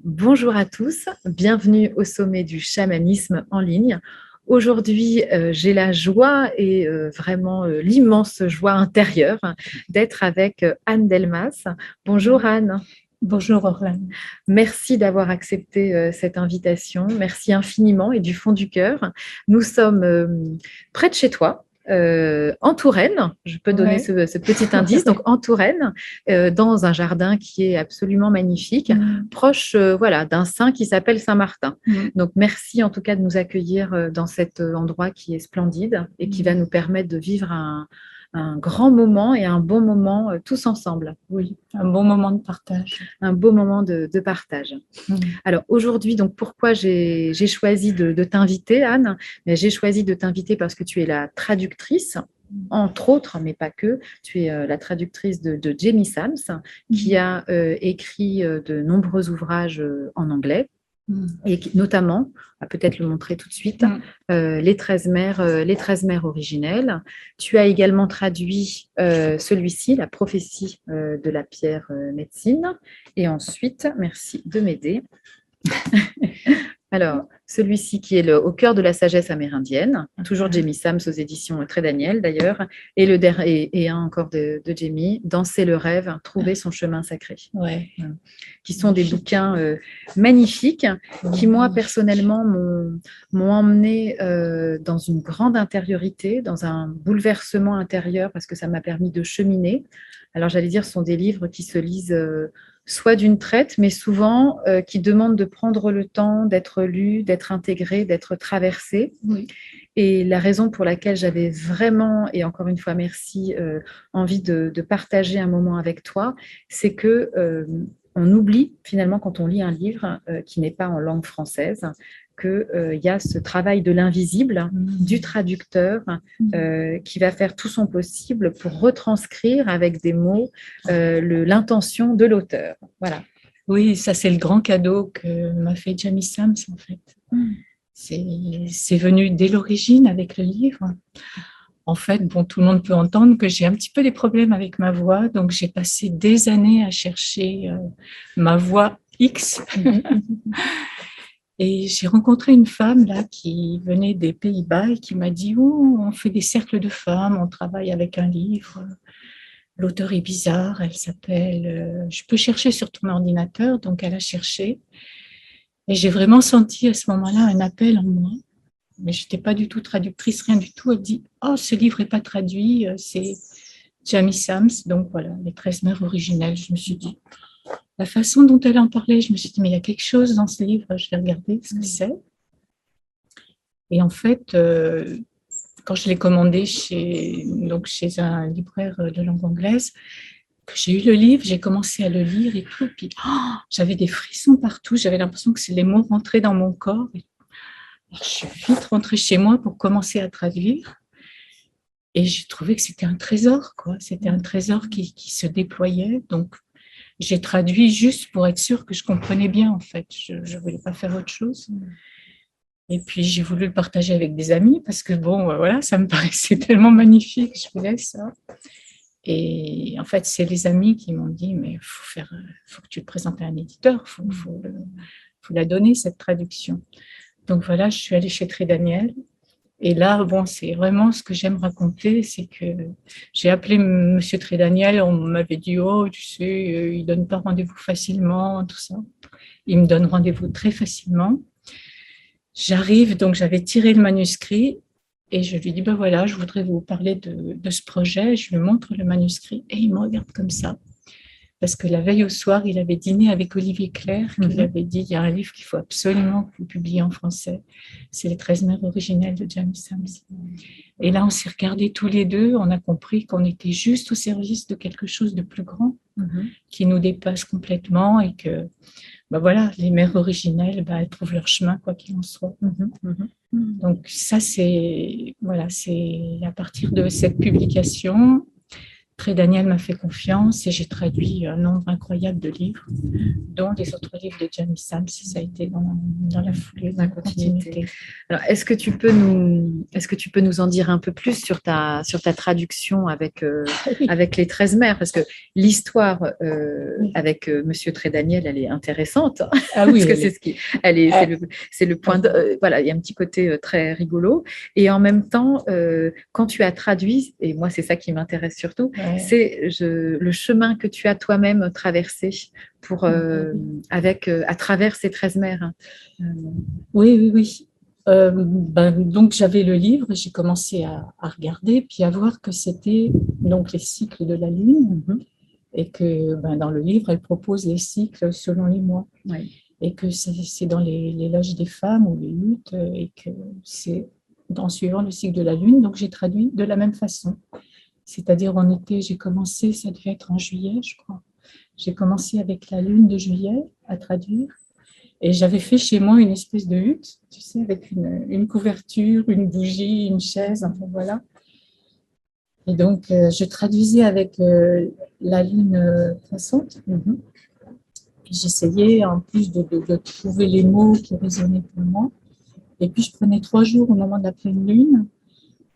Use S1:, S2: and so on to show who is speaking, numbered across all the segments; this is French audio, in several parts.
S1: Bonjour à tous, bienvenue au sommet du chamanisme en ligne. Aujourd'hui, j'ai la joie et vraiment l'immense joie intérieure d'être avec Anne Delmas. Bonjour Anne.
S2: Bonjour Orlane.
S1: Merci d'avoir accepté cette invitation. Merci infiniment et du fond du cœur. Nous sommes près de chez toi. En Touraine, je peux donner
S2: Ouais.
S1: ce petit indice, donc en Touraine, dans un jardin qui est absolument magnifique, proche voilà, d'un saint qui s'appelle Saint-Martin. Donc merci en tout cas de nous accueillir dans cet endroit qui est splendide et qui va nous permettre de vivre un grand moment et un bon moment tous ensemble.
S2: Oui, un bon moment de partage.
S1: Un beau moment de partage. Alors aujourd'hui, donc pourquoi j'ai choisi de t'inviter, Anne? Mais j'ai choisi de t'inviter parce que tu es la traductrice, entre autres, mais pas que. Tu es la traductrice de Jamie Sams, qui a écrit de nombreux ouvrages en anglais. Et notamment, on va peut-être le montrer tout de suite, les 13 mères originelles. Tu as également traduit celui-ci, La prophétie de la pierre médecine. Et ensuite, merci de m'aider. Alors, celui-ci qui est au cœur de la sagesse amérindienne, toujours Jamie Sams aux éditions Très Daniel d'ailleurs, et un encore de Jamie, Danser le rêve, trouver son chemin sacré.
S2: Ouais.
S1: Qui sont des bouquins magnifiques qui, moi, personnellement, m'ont emmené dans une grande intériorité, dans un bouleversement intérieur parce que ça m'a permis de cheminer. Alors, j'allais dire, ce sont des livres qui se lisent soit d'une traite, mais souvent qui demandent de prendre le temps d'être lus, d'être intégrés, d'être traversés. Oui. Et la raison pour laquelle j'avais vraiment, et encore une fois merci, envie de partager un moment avec toi, c'est que on oublie finalement quand on lit un livre qui n'est pas en langue française qu'il y a ce travail de l'invisible, du traducteur, qui va faire tout son possible pour retranscrire avec des mots l'intention de l'auteur. Voilà.
S2: Oui, ça c'est le grand cadeau que m'a fait Jamie Sams en fait. C'est venu dès l'origine avec le livre. En fait, bon, tout le monde peut entendre que j'ai un petit peu des problèmes avec ma voix, donc j'ai passé des années à chercher ma voix X. Et j'ai rencontré une femme là qui venait des Pays-Bas et qui m'a dit « Oh, on fait des cercles de femmes, on travaille avec un livre. L'auteur est bizarre, elle s'appelle... je peux chercher sur ton ordinateur ?» Donc, elle a cherché. Et j'ai vraiment senti à ce moment-là un appel en moi. Mais je n'étais pas du tout traductrice, rien du tout. Elle dit « Oh, ce livre n'est pas traduit, c'est Jamie Sams. » Donc voilà, les 13 mères originelles. Je me suis dit, la façon dont elle en parlait, je me suis dit, mais il y a quelque chose dans ce livre, je vais regarder ce que c'est. Et en fait, quand je l'ai commandé chez un libraire de langue anglaise, que j'ai eu le livre, j'ai commencé à le lire et tout, puis j'avais des frissons partout, j'avais l'impression que les mots rentraient dans mon corps. Alors, je suis vite rentrée chez moi pour commencer à traduire. Et j'ai trouvé que c'était un trésor, quoi. C'était un trésor qui se déployait. Donc, j'ai traduit juste pour être sûre que je comprenais bien, en fait. Je ne voulais pas faire autre chose. Et puis, j'ai voulu le partager avec des amis parce que, bon, voilà, ça me paraissait tellement magnifique. Je voulais ça. Et en fait, c'est les amis qui m'ont dit, mais faut que tu le présentes à un éditeur. Faut la donner, cette traduction. Donc, voilà, je suis allée chez Très Daniel. Et là, bon, c'est vraiment ce que j'aime raconter, c'est que j'ai appelé Monsieur Très Daniel, on m'avait dit, oh, tu sais, il ne donne pas rendez-vous facilement, tout ça. Il me donne rendez-vous très facilement. J'arrive, donc j'avais tiré le manuscrit et je lui dis, ben voilà, je voudrais vous parler de ce projet. Je lui montre le manuscrit et il me regarde comme ça. Parce que la veille au soir, il avait dîné avec Olivier Clerc, qui lui avait dit, il y a un livre qu'il faut absolument que vous publiez en français. C'est les 13 mères originelles de Jamie Sams. Et là, on s'est regardés tous les deux, on a compris qu'on était juste au service de quelque chose de plus grand, qui nous dépasse complètement et que, ben voilà, les mères originelles, elles trouvent leur chemin, quoi qu'il en soit. Donc ça, c'est à partir de cette publication, Très Daniel m'a fait confiance et j'ai traduit un nombre incroyable de livres, dont les autres livres de Jamie Sams. Ça a été dans la foulée, dans la continuité.
S1: Alors, est-ce que tu peux nous en dire un peu plus sur ta traduction avec les 13 mères? Parce que l'histoire avec Monsieur Trédaniel, elle est intéressante.
S2: Ah oui,
S1: parce que c'est le point de, voilà, il y a un petit côté très rigolo. Et en même temps, quand tu as traduit, et moi, c'est ça qui m'intéresse surtout, c'est le chemin que tu as toi-même traversé à travers ces 13 mères.
S2: Oui. Donc j'avais le livre, j'ai commencé à regarder, puis à voir que c'était donc les cycles de la Lune, et que dans le livre, elle propose les cycles selon les mois.
S1: Oui.
S2: Et que c'est dans les loges des femmes ou les luttes, et que c'est en suivant le cycle de la Lune. Donc j'ai traduit de la même façon. C'est-à-dire en été, j'ai commencé, ça devait être en juillet, je crois. J'ai commencé avec la Lune de juillet à traduire. Et j'avais fait chez moi une espèce de hutte, tu sais, avec une couverture, une bougie, une chaise, enfin voilà. Et donc, je traduisais avec la lune croissante. Et j'essayais, en plus, de trouver les mots qui résonnaient pour moi. Et puis, je prenais 3 jours au moment de la pleine lune,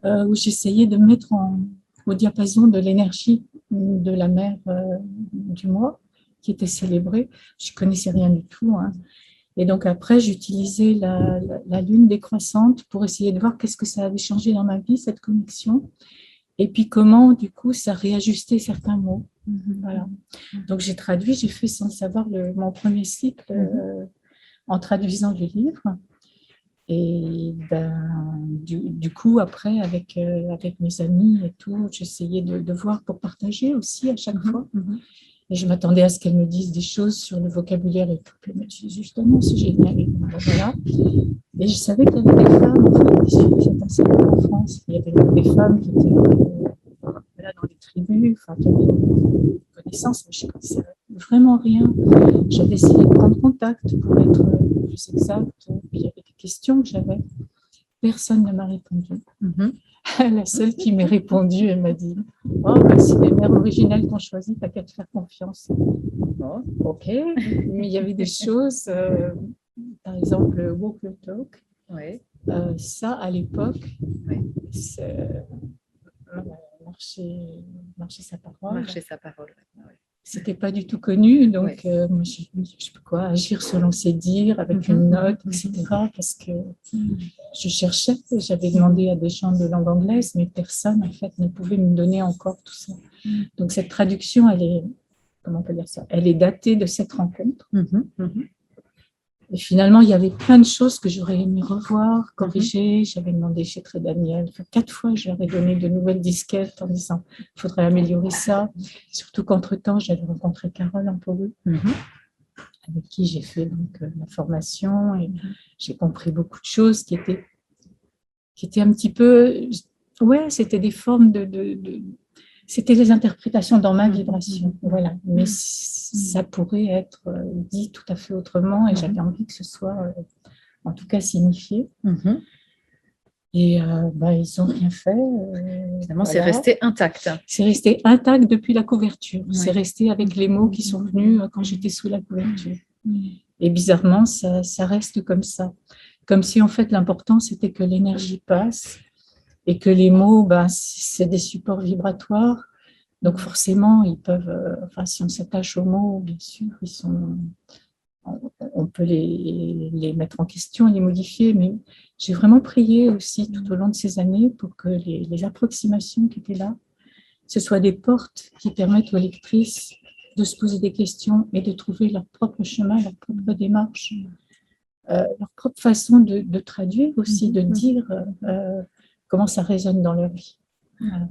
S2: où j'essayais de mettre au diapason de l'énergie de la mère du mois, qui était célébrée. Je ne connaissais rien du tout, hein. Et donc après, j'utilisais la lune décroissante pour essayer de voir qu'est-ce que ça avait changé dans ma vie, cette connexion. Et puis comment, du coup, ça réajustait certains mots. Voilà. Donc j'ai traduit, j'ai fait sans le savoir mon premier cycle en traduisant le livre. Et du coup, après, avec mes amis et tout, j'essayais de voir pour partager aussi à chaque fois. Et je m'attendais à ce qu'elle me dise des choses sur le vocabulaire et tout. Puis elle me disait justement, c'est génial. Et voilà. Et je savais qu'il y avait des femmes, en fait, qui enseignement en France. Il y avait des femmes qui étaient là, dans les tribus, enfin, qui avaient une connaissance, mais je ne connaissais vraiment rien. J'avais essayé de prendre contact pour être plus exacte. Puis il y avait des questions que j'avais. Personne ne m'a répondu. La seule qui m'ait répondu, elle m'a dit « Oh, c'est les mères originales qu'on choisit, t'as qu'à te faire confiance. » Oh, ok, mais il y avait des choses, par exemple, Walk Your Talk.
S1: Ouais.
S2: Ça, à l'époque, marcher sa parole.
S1: Marcher sa parole, ouais.
S2: C'était pas du tout connu, donc moi, je peux quoi, agir selon ses dires, avec une note, etc. Parce que je cherchais, j'avais demandé à des gens de langue anglaise, mais personne, en fait, ne pouvait me donner encore tout ça. Donc, cette traduction, elle est, comment on peut dire ça, elle est datée de cette rencontre. Et finalement, il y avait plein de choses que j'aurais aimé revoir, corriger. J'avais demandé chez Trédaniel. 4 fois, je leur ai donné de nouvelles disquettes en disant il faudrait améliorer ça. Surtout qu'entre-temps, j'avais rencontré Carole Ampourou, avec qui j'ai fait donc, la formation. Et j'ai compris beaucoup de choses qui étaient un petit peu... Ouais, c'était des formes c'était les interprétations dans ma vibration, voilà. Mais ça pourrait être dit tout à fait autrement et j'avais envie que ce soit, en tout cas, signifié. Et ils n'ont rien fait.
S1: Finalement, c'est resté intact.
S2: C'est resté intact depuis la couverture. C'est resté avec les mots qui sont venus quand j'étais sous la couverture. Et bizarrement, ça reste comme ça. Comme si, en fait, l'important, c'était que l'énergie passe et que les mots, c'est des supports vibratoires. Donc forcément, ils peuvent, si on s'attache aux mots, bien sûr, on peut les mettre en question, les modifier, mais j'ai vraiment prié aussi tout au long de ces années pour que les approximations qui étaient là, ce soient des portes qui permettent aux lectrices de se poser des questions et de trouver leur propre chemin, leur propre démarche, leur propre façon de traduire aussi, de dire comment ça résonne dans leur vie. Voilà.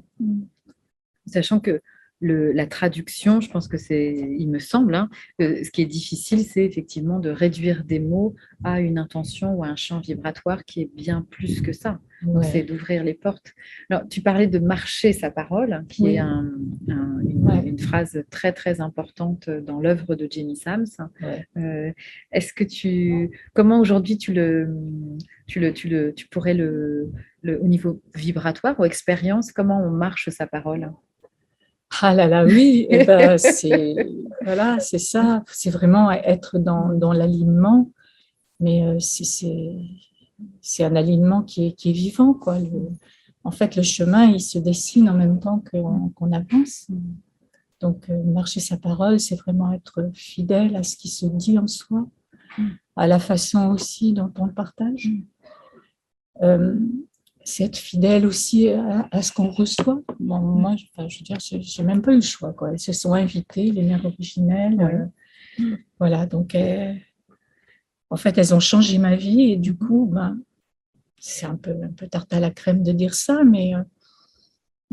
S1: Sachant que la traduction, je pense que il me semble, ce qui est difficile, c'est effectivement de réduire des mots à une intention ou à un champ vibratoire qui est bien plus que ça. C'est d'ouvrir les portes. Alors, tu parlais de marcher sa parole, qui est une phrase très, très importante dans l'œuvre de Jamie Sams. Est-ce que comment aujourd'hui tu pourrais au niveau vibratoire ou expérience, comment on marche sa parole?
S2: Ah là là, oui, eh ben, voilà, c'est ça, c'est vraiment être dans l'alignement, mais c'est un alignement qui est vivant, quoi. En fait, le chemin, il se dessine en même temps qu'on avance. Donc, marcher sa parole, c'est vraiment être fidèle à ce qui se dit en soi, à la façon aussi dont on le partage. C'est être fidèle aussi à ce qu'on reçoit. Bon, moi, je veux dire, je n'ai même pas eu le choix, quoi. Elles se sont invitées, les mères originelles. Voilà, donc en fait, elles ont changé ma vie et du coup, ben, c'est un peu tarte à la crème de dire ça, mais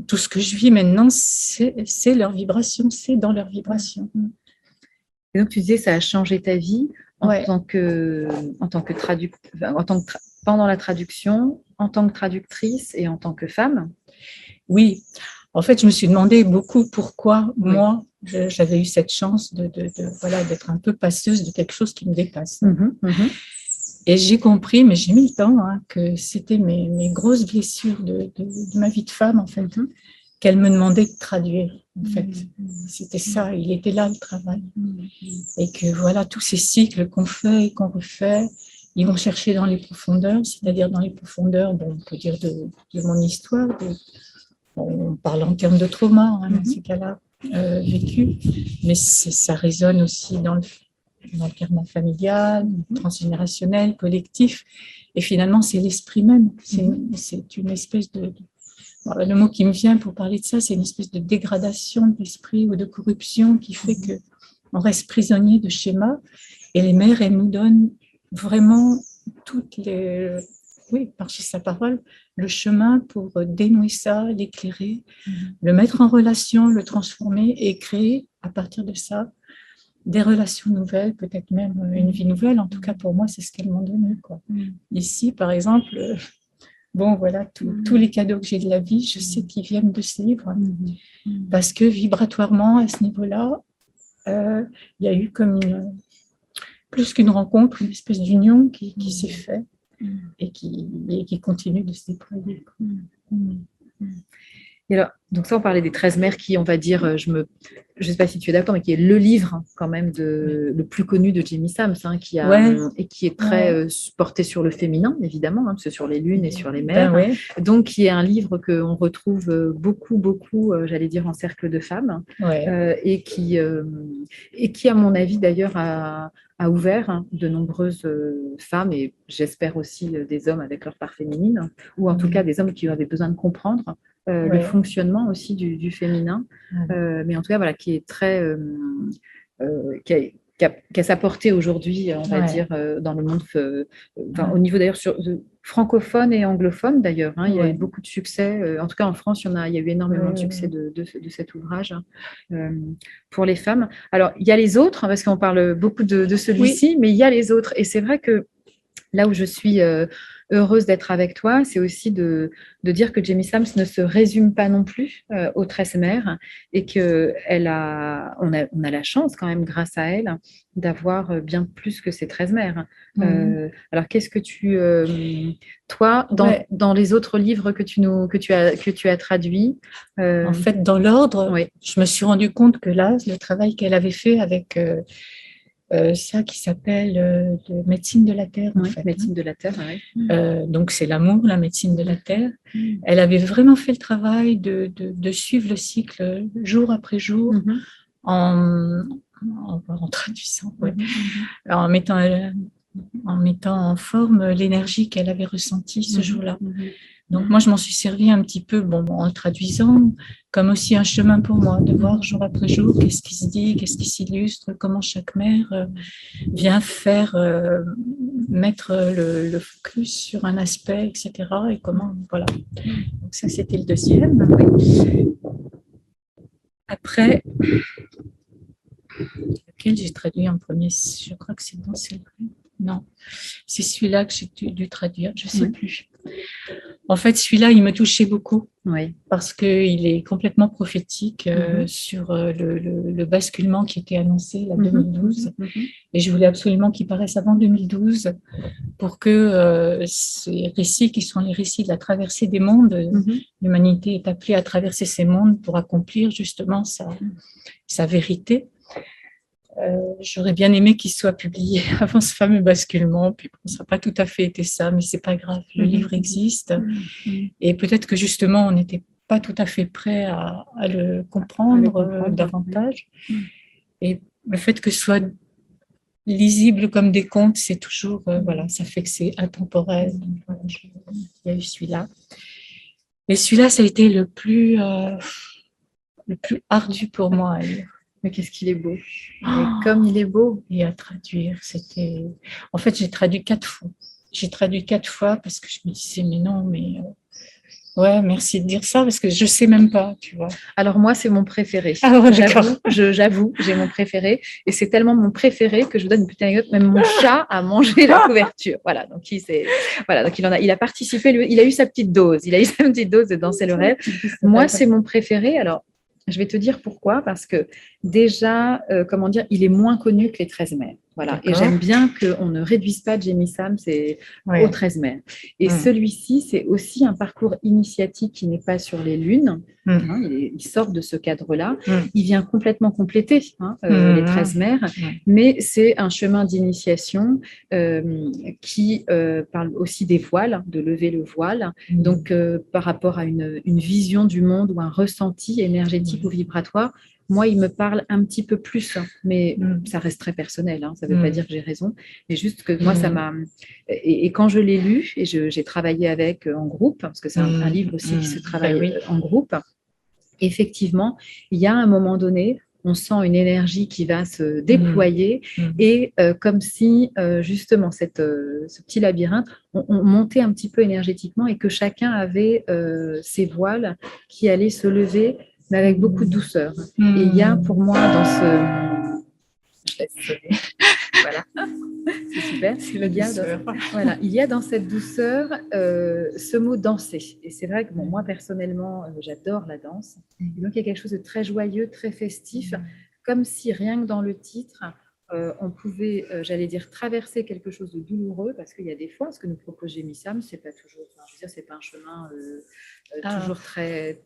S2: tout ce que je vis maintenant, c'est leur vibration, c'est dans leur vibration.
S1: Et donc, tu disais, ça a changé ta vie
S2: Ouais.
S1: pendant la traduction, en tant que traductrice et en tant que femme.
S2: Oui, en fait, je me suis demandé beaucoup pourquoi moi, j'avais eu cette chance voilà, d'être un peu passeuse de quelque chose qui me dépasse. Et j'ai compris, mais j'ai mis le temps, hein, que c'était mes grosses blessures de ma vie de femme, en fait, qu'elle me demandait de traduire. En fait, c'était ça, il était là le travail. Et que voilà, tous ces cycles qu'on fait et qu'on refait, ils vont chercher dans les profondeurs, c'est-à-dire dans les profondeurs, bon, on peut dire de mon histoire, on parle en termes de trauma, hein, dans ces cas-là, vécu, mais ça résonne aussi dans le karma familial, transgénérationnel, collectif. Et finalement, c'est l'esprit même. C'est une espèce le mot qui me vient pour parler de ça, c'est une espèce de dégradation de l'esprit ou de corruption qui fait qu'on reste prisonnier de schémas. Et les mères, elles nous donnent vraiment toutes les... Oui, par sa parole, le chemin pour dénouer ça, l'éclairer, le mettre en relation, le transformer et créer à partir de ça des relations nouvelles, peut-être même une vie nouvelle. En tout cas, pour moi, c'est ce qu'elles m'ont donné, quoi. Ici, par exemple, bon, voilà, tous les cadeaux que j'ai de la vie, je sais qu'ils viennent de ce livre. Parce que vibratoirement, à ce niveau-là, il y a eu comme plus qu'une rencontre, une espèce d'union qui s'est faite et qui continue de se déployer.
S1: Et alors, donc ça, on parlait des 13 mères qui, on va dire, je ne sais pas si tu es d'accord, mais qui est le livre quand même le plus connu de Jamie Sams, hein, et qui est très porté sur le féminin, évidemment, hein, parce que sur les lunes et sur les mères. Donc, qui est un livre qu'on retrouve beaucoup, j'allais dire, en cercle de femmes, et qui, à mon avis, d'ailleurs, a ouvert de nombreuses femmes, et j'espère aussi des hommes avec leur part féminine, ou en tout cas des hommes qui avaient besoin de comprendre le fonctionnement aussi du féminin, mais en tout cas, voilà, qui est très... qui a sa portée aujourd'hui, on va dire, dans le monde, au niveau d'ailleurs francophone et anglophone d'ailleurs, hein, il y a eu beaucoup de succès, en tout cas en France, il y a eu énormément de succès de cet ouvrage pour les femmes. Alors, il y a les autres, hein, parce qu'on parle beaucoup de celui-ci, mais il y a les autres, et c'est vrai que là où je suis heureuse d'être avec toi, c'est aussi de dire que Jamie Sams ne se résume pas non plus aux 13 mères et qu'on a la chance quand même, grâce à elle, d'avoir bien plus que ces 13 mères. Alors, qu'est-ce que toi, dans les autres livres que tu as traduits
S2: En fait, dans l'ordre, je me suis rendu compte que là, le travail qu'elle avait fait avec... ça qui s'appelle de médecine de la terre, en fait.
S1: Médecine de la terre,
S2: donc, c'est l'amour, la médecine de la terre. Elle avait vraiment fait le travail de suivre le cycle jour après jour en traduisant, en mettant en forme l'énergie qu'elle avait ressentie ce jour-là. Donc, moi, je m'en suis servi un petit peu en le traduisant, comme aussi un chemin pour moi, de voir jour après jour qu'est-ce qui se dit, qu'est-ce qui s'illustre, comment chaque mère vient faire, mettre le focus sur un aspect, etc. Et comment, voilà. Donc, ça, c'était le deuxième. Après, lequel j'ai traduit en premier? Je crois que c'est dans celle-là. Non, c'est celui-là que j'ai dû traduire, je ne sais plus. En fait, celui-là, il me touchait beaucoup
S1: Oui.
S2: parce qu'il est complètement prophétique sur le basculement qui était annoncé en 2012. Et je voulais absolument qu'il paraisse avant 2012 pour que ces récits qui sont les récits de la traversée des mondes, l'humanité est appelée à traverser ces mondes pour accomplir justement sa vérité. J'aurais bien aimé qu'il soit publié avant ce fameux basculement, puis bon, ça n'a pas tout à fait été ça, mais c'est pas grave, le livre existe, et peut-être que justement on n'était pas tout à fait prêt à le comprendre davantage, et le fait que ce soit lisible comme des contes, c'est toujours, voilà, ça fait que c'est intemporel. Donc, voilà, il y a eu celui-là. Et celui-là, ça a été le plus ardu pour moi à lire.
S1: Mais qu'est-ce qu'il est beau. Et comme il est beau.
S2: Et à traduire, c'était... En fait, j'ai traduit 4 fois. J'ai traduit 4 fois parce que je me disais, mais non, mais... Ouais, merci de dire ça parce que je sais même pas, tu vois.
S1: Alors moi, c'est mon préféré.
S2: Ah ouais,
S1: j'avoue, j'ai mon préféré. Et c'est tellement mon préféré que je vous donne une petite anecdote. Même mon chat a mangé la couverture. Voilà, donc il a participé, il a eu sa petite dose. Il a eu sa petite dose de Danser le rêve. Moi, c'est mon préféré. Alors, je vais te dire pourquoi. Parce que déjà, comment dire, il est moins connu que les 13 mers. Voilà. Et j'aime bien qu'on ne réduise pas Jamie Sam aux 13 mers. Et celui-ci, c'est aussi un parcours initiatique qui n'est pas sur les lunes. Hein, il sort de ce cadre-là. Il vient complètement compléter les 13 mers. Mais c'est un chemin d'initiation qui parle aussi des voiles, de lever le voile. Donc, par rapport à une vision du monde ou un ressenti énergétique ou vibratoire, moi, il me parle un petit peu plus, mais ça reste très personnel. Ça ne veut pas dire que j'ai raison, mais juste que moi, ça m'a... Et quand je l'ai lu, et j'ai travaillé avec en groupe, parce que c'est un livre aussi qui se travaille en groupe, effectivement, il y a un moment donné, on sent une énergie qui va se déployer et comme si, justement, ce petit labyrinthe, on montait un petit peu énergétiquement et que chacun avait ses voiles qui allaient se lever mais avec beaucoup de douceur. Et il y a pour moi dans ce... Je laisse sonner. Voilà, c'est super. Il y a dans cette douceur ce mot danser. Et c'est vrai que moi, personnellement, j'adore la danse. Et donc, il y a quelque chose de très joyeux, très festif, comme si rien que dans le titre, on pouvait, j'allais dire, traverser quelque chose de douloureux, parce qu'il y a des fois, ce que nous propose Jamie Sam, c'est pas toujours, je veux dire, c'est pas un chemin toujours très...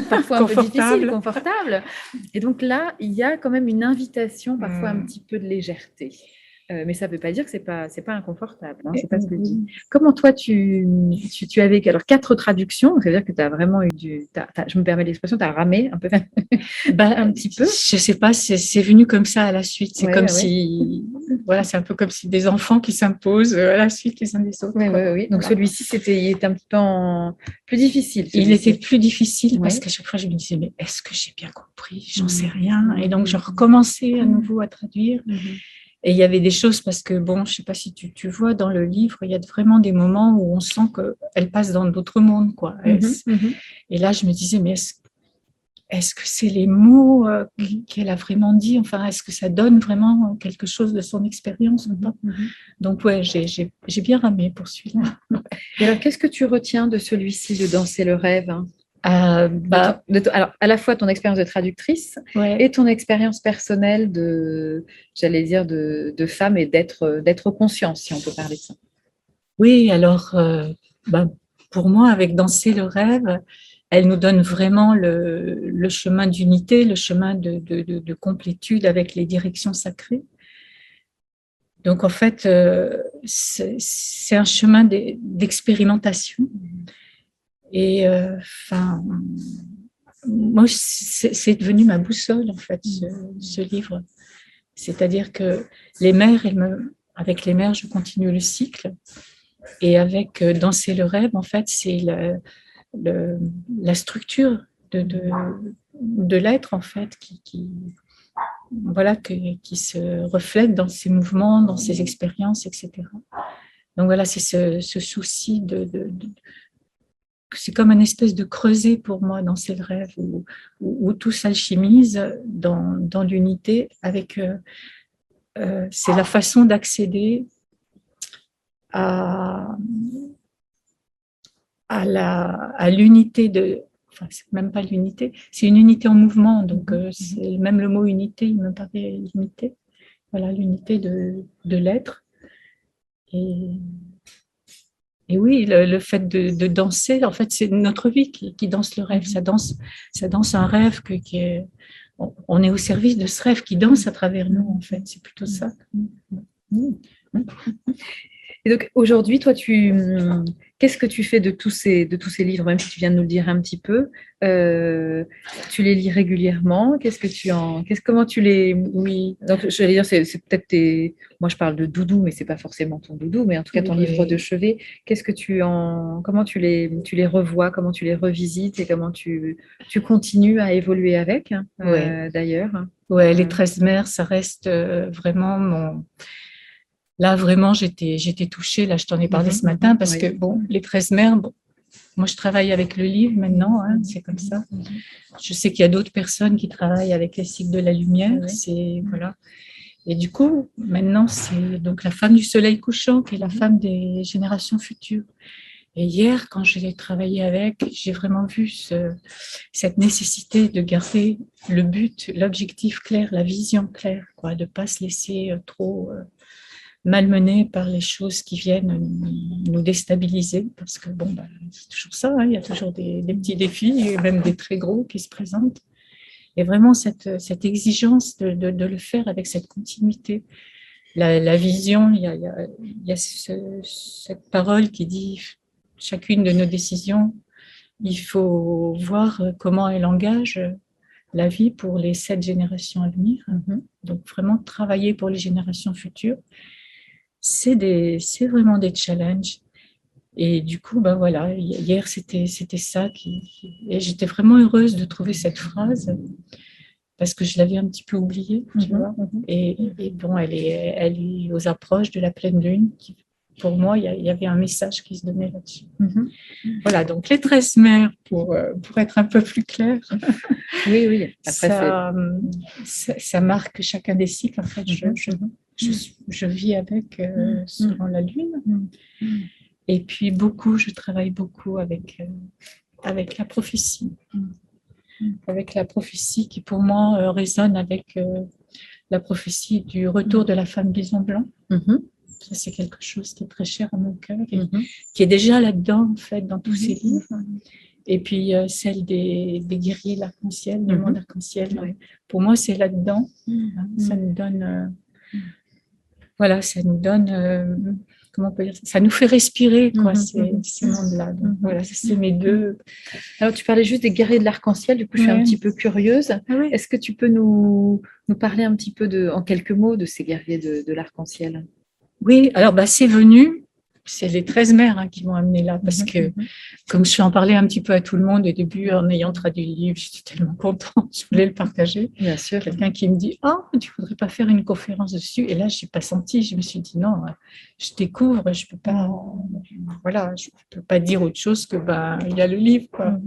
S1: parfois un peu difficile, confortable. Et donc là, il y a quand même une invitation, parfois un petit peu de légèreté. Mais ça ne veut pas dire que ce n'est pas inconfortable. C'est pas ce que je dis. Comment toi, tu avais alors 4 traductions, ça veut dire que tu as vraiment eu je me permets l'expression, tu as ramé un peu un petit peu.
S2: Je ne sais pas, c'est venu comme ça à la suite. C'est comme si... Voilà, c'est un peu comme si des enfants qui s'imposent à la suite les uns des autres.
S1: Oui. Donc celui-ci, il était un petit peu plus difficile.
S2: Il était plus difficile parce qu'à chaque fois, je me disais, mais est-ce que j'ai bien compris? J'en sais rien. Et donc, je recommençais à nouveau à traduire. Et il y avait des choses parce que, bon, je ne sais pas si tu vois dans le livre, il y a vraiment des moments où on sent qu'elle passe dans d'autres mondes, quoi. Et là, je me disais, mais est-ce que c'est les mots qu'elle a vraiment dit? Enfin, est-ce que ça donne vraiment quelque chose de son expérience ou pas? Donc, ouais, j'ai bien ramé pour celui-là.
S1: Et alors, qu'est-ce que tu retiens de celui-ci, de Danser le rêve?
S2: Alors,
S1: à la fois ton expérience de traductrice et ton expérience personnelle de femme et d'être consciente, si on peut parler de ça.
S2: Oui, alors, pour moi, avec Danser le rêve, elle nous donne vraiment le chemin d'unité, le chemin de complétude avec les directions sacrées. Donc, en fait, c'est un chemin d'expérimentation. Et moi, c'est devenu ma boussole, en fait, ce livre. C'est-à-dire que avec les mers, je continue le cycle. Et avec Danser le rêve, en fait, c'est la structure de l'être, en fait, qui se reflète dans ses mouvements, dans ses expériences, etc. Donc voilà, c'est ce souci c'est comme une espèce de creuset pour moi dans ces rêves où tout s'alchimise dans l'unité avec c'est la façon d'accéder à à l'unité de... Enfin, c'est même pas l'unité, c'est une unité en mouvement. Donc, même le mot unité, il me paraît limité. Voilà, l'unité de l'être. Et oui, le fait de danser, en fait, c'est notre vie qui danse le rêve. Ça danse un rêve on est au service de ce rêve qui danse à travers nous, en fait. C'est plutôt ça.
S1: Et donc aujourd'hui, toi, qu'est-ce que tu fais de tous ces livres, même si tu viens de nous le dire un petit peu, tu les lis régulièrement? Comment tu les...
S2: Oui.
S1: Donc, je vais dire, c'est peut-être moi, je parle de doudou, mais c'est pas forcément ton doudou, mais en tout cas, ton livre de chevet. Comment tu les revois, comment tu les revisites et comment tu continues à évoluer avec, d'ailleurs?
S2: Ouais, les 13 mers, ça reste vraiment Là, vraiment, j'étais touchée. Là, je t'en ai parlé ce matin parce que, bon, les 13 mers, bon, moi, je travaille avec le livre maintenant, hein, c'est comme ça. Je sais qu'il y a d'autres personnes qui travaillent avec les cycles de la lumière. Voilà. Et du coup, maintenant, c'est donc la femme du soleil couchant qui est la femme des générations futures. Et hier, quand j'ai travaillé avec, j'ai vraiment vu cette nécessité de garder le but, l'objectif clair, la vision claire, quoi, de ne pas se laisser trop malmenés par les choses qui viennent nous déstabiliser, parce que bon, c'est toujours ça, hein, il y a toujours des petits défis, et même des très gros qui se présentent. Et vraiment cette exigence de le faire avec cette continuité. La vision, il y a cette parole qui dit chacune de nos décisions, il faut voir comment elle engage la vie pour les 7 générations à venir. Donc vraiment travailler pour les générations futures. C'est vraiment des challenges. Et du coup, voilà, hier, c'était ça. Et j'étais vraiment heureuse de trouver cette phrase parce que je l'avais un petit peu oubliée, tu vois. Et bon, elle est aux approches de la pleine lune. Pour moi, il y avait un message qui se donnait là-dessus. Voilà, donc les 13 mers, pour être un peu plus clair.
S1: Oui.
S2: Après, ça marque chacun des cycles. En fait, je vis avec selon la lune. Et puis je travaille beaucoup avec la prophétie. Avec la prophétie qui pour moi résonne avec la prophétie du retour de la femme bison blanc. Ça, c'est quelque chose qui est très cher à mon cœur et qui est déjà là-dedans, en fait, dans tous ces livres. Et puis celle des guerriers de l'arc-en-ciel, du monde arc-en-ciel. Pour moi, c'est là-dedans. Ça nous donne... voilà, ça nous donne... comment on peut dire ça? Ça nous fait respirer, quoi, ces mondes-là. Donc, voilà, c'est mes deux...
S1: Alors, tu parlais juste des guerriers de l'arc-en-ciel. Du coup, je suis un petit peu curieuse. Est-ce que tu peux nous parler un petit peu, en quelques mots, de ces guerriers de l'arc-en-ciel?
S2: Oui, alors c'est venu... C'est les 13 mères qui m'ont amené là, parce que comme je suis en parlais un petit peu à tout le monde au début, en ayant traduit le livre, j'étais tellement contente, je voulais le partager.
S1: Bien sûr.
S2: Quelqu'un qui me dit « Oh, tu ne voudrais pas faire une conférence dessus ?» Et là, je n'ai pas senti, je me suis dit « Non, je découvre, je ne peux pas dire autre chose que il y a le livre. »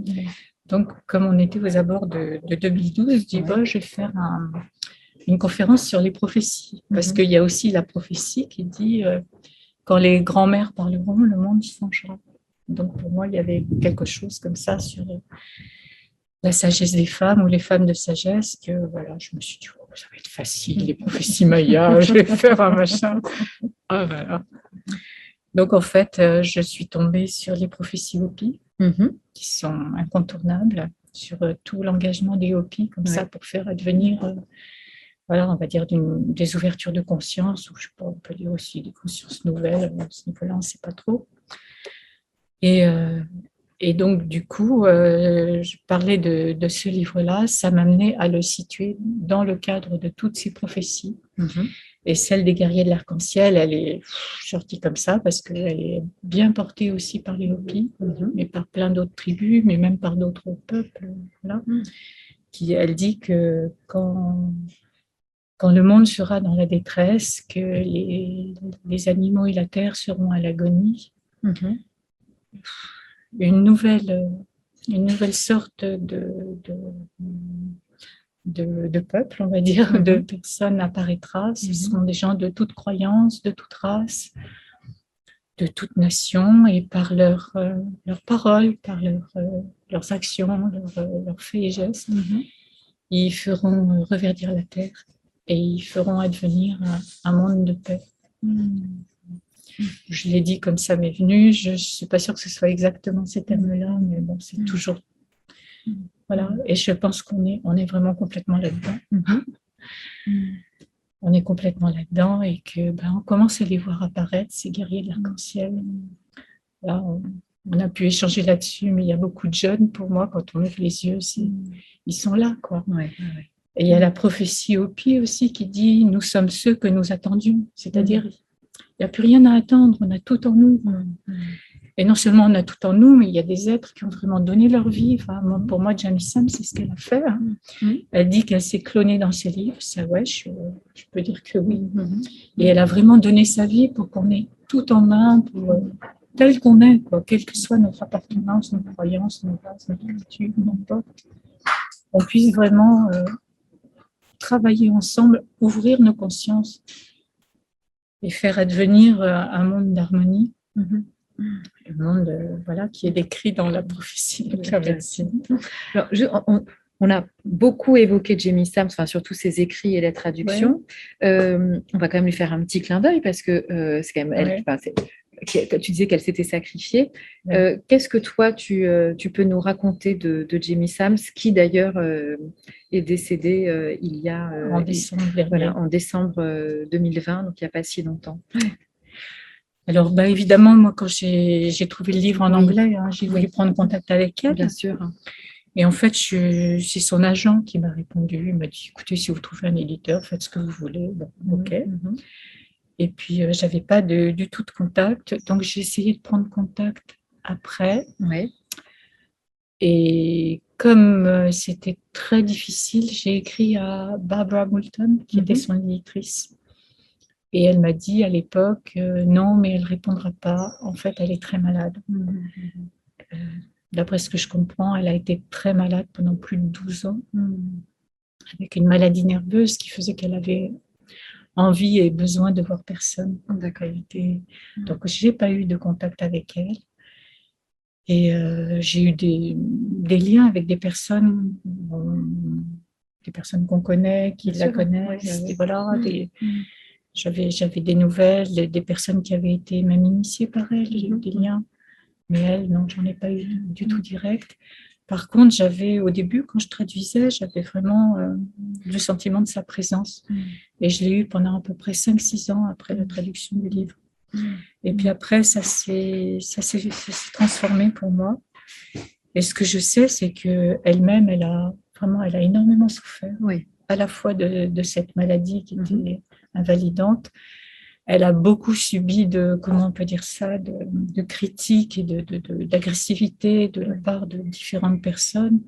S2: Donc, comme on était aux abords de 2012, je dis je vais faire une conférence sur les prophéties, parce qu'il y a aussi la prophétie qui dit quand les grands-mères parleront, le monde changera. Donc, pour moi, il y avait quelque chose comme ça sur la sagesse des femmes ou les femmes de sagesse que, voilà, je me suis dit, ça va être facile, les prophéties Maya, je vais faire un machin. Voilà. Donc, en fait, je suis tombée sur les prophéties Hopi, qui sont incontournables, sur tout l'engagement des Hopi, comme ça, pour faire advenir... voilà, on va dire des ouvertures de conscience, ou je sais pas, on peut dire aussi des consciences nouvelles, à ce niveau-là, on ne sait pas trop. Et donc, du coup, je parlais de ce livre-là, ça m'amenait à le situer dans le cadre de toutes ces prophéties. Et celle des guerriers de l'arc-en-ciel, elle est sortie comme ça, parce qu'elle est bien portée aussi par les Hopis, mais par plein d'autres tribus, mais même par d'autres peuples. Voilà. Elle dit que quand le monde sera dans la détresse, que les animaux et la terre seront à l'agonie, une nouvelle sorte de peuple, on va dire, de personnes apparaîtra. Ce seront des gens de toute croyance, de toute race, de toute nation et par leurs paroles, par leurs actions, leurs faits et gestes, ils feront reverdir la terre et ils feront advenir un monde de paix. Je l'ai dit comme ça m'est venu, je ne suis pas sûre que ce soit exactement ces termes-là, mais bon, c'est toujours... Voilà, et je pense qu'on est vraiment complètement là-dedans. On est complètement là-dedans et que on commence à les voir apparaître, ces guerriers de l'arc-en-ciel. Là, on a pu échanger là-dessus, mais il y a beaucoup de jeunes, pour moi, quand on ouvre les yeux, ils sont là, quoi.
S1: Ouais.
S2: Et il y a la prophétie au pied aussi qui dit « Nous sommes ceux que nous attendions ». C'est-à-dire, il n'y a plus rien à attendre, on a tout en nous. Et non seulement on a tout en nous, mais il y a des êtres qui ont vraiment donné leur vie. Enfin, pour moi, Jamie Sam, c'est ce qu'elle a fait. Elle dit qu'elle s'est clonée dans ses livres. Ça, ouais, je peux dire que oui. Et elle a vraiment donné sa vie pour qu'on ait tout en main, tel qu'on est, quoi, quelle que soit notre appartenance, nos croyances, nos bases, notre culture, n'importe. On puisse vraiment travailler ensemble, ouvrir nos consciences et faire advenir un monde d'harmonie. Le monde qui est décrit dans la prophétie de la médecine.
S1: Alors, on a beaucoup évoqué Jamie Sams, enfin, surtout ses écrits et les traductions. On va quand même lui faire un petit clin d'œil parce que c'est quand même elle. Tu disais qu'elle s'était sacrifiée. Qu'est-ce que toi, tu peux nous raconter de Jamie Sams, qui d'ailleurs est décédée il y a en décembre 2020, donc il n'y a pas si longtemps.
S2: Alors, évidemment, moi, quand j'ai trouvé le livre en anglais, j'ai voulu prendre contact avec elle.
S1: Bien sûr.
S2: Et en fait, c'est son agent qui m'a répondu. Il m'a dit, écoutez, si vous trouvez un éditeur, faites ce que vous voulez. Bon, OK. Et puis, je n'avais pas du tout de contact. Donc, j'ai essayé de prendre contact après. Et comme c'était très difficile, j'ai écrit à Barbara Moulton, qui était son éditrice. Et elle m'a dit à l'époque, non, mais elle ne répondra pas. En fait, elle est très malade. D'après ce que je comprends, elle a été très malade pendant plus de 12 ans, avec une maladie nerveuse qui faisait qu'elle avait envie et besoin de voir personne. Donc, je n'ai pas eu de contact avec elle. Et j'ai eu des liens avec des personnes qu'on connaît, qui la connaissent. Et voilà, j'avais des nouvelles, des personnes qui avaient été même initiées par elle, j'ai eu des liens. Mais elle, non, j'en ai pas eu du tout direct. Par contre, au début, quand je traduisais, j'avais vraiment le sentiment de sa présence. Et je l'ai eu pendant à peu près 5-6 ans après la traduction du livre. Et puis après, ça s'est transformé pour moi. Et ce que je sais, c'est qu'elle-même, elle a énormément souffert, à la fois de cette maladie qui était invalidante. Elle a beaucoup subi comment on peut dire ça, de critiques et d'agressivité de la part de différentes personnes,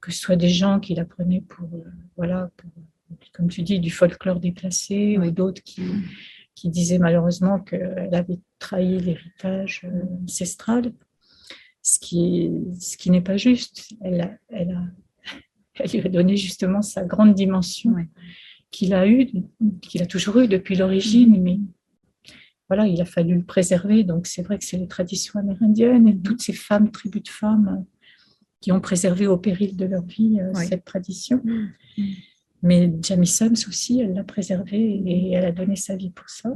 S2: que ce soit des gens qui la prenaient pour, comme tu dis, du folklore déplacé, ou d'autres qui disaient malheureusement qu'elle avait trahi l'héritage ancestral, ce qui n'est pas juste. Elle lui a donné justement sa grande dimension qu'il a toujours eu depuis l'origine, mais voilà, il a fallu le préserver. Donc c'est vrai que c'est les traditions amérindiennes et toutes ces femmes, tribus de femmes, qui ont préservé au péril de leur vie cette tradition. Mais Jamie Sams aussi, elle l'a préservée et elle a donné sa vie pour ça.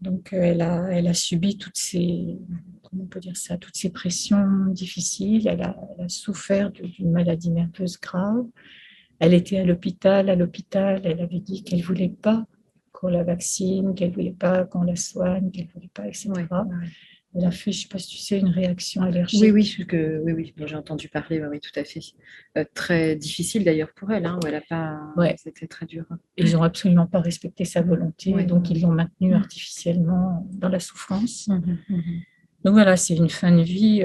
S2: Donc elle a subi toutes ces pressions difficiles. Elle a souffert d'une maladie nerveuse grave. Elle était à l'hôpital, elle avait dit qu'elle ne voulait pas qu'on la vaccine, qu'elle ne voulait pas qu'on la soigne, qu'elle ne voulait pas, etc. Elle a fait, je ne sais pas si tu sais, une réaction allergique.
S1: Oui, j'ai entendu parler, oui, tout à fait. Très difficile d'ailleurs pour elle, où elle a pas... C'était très dur.
S2: Ils n'ont absolument pas respecté sa volonté, donc ils l'ont maintenue artificiellement dans la souffrance. Donc voilà, c'est une fin de vie...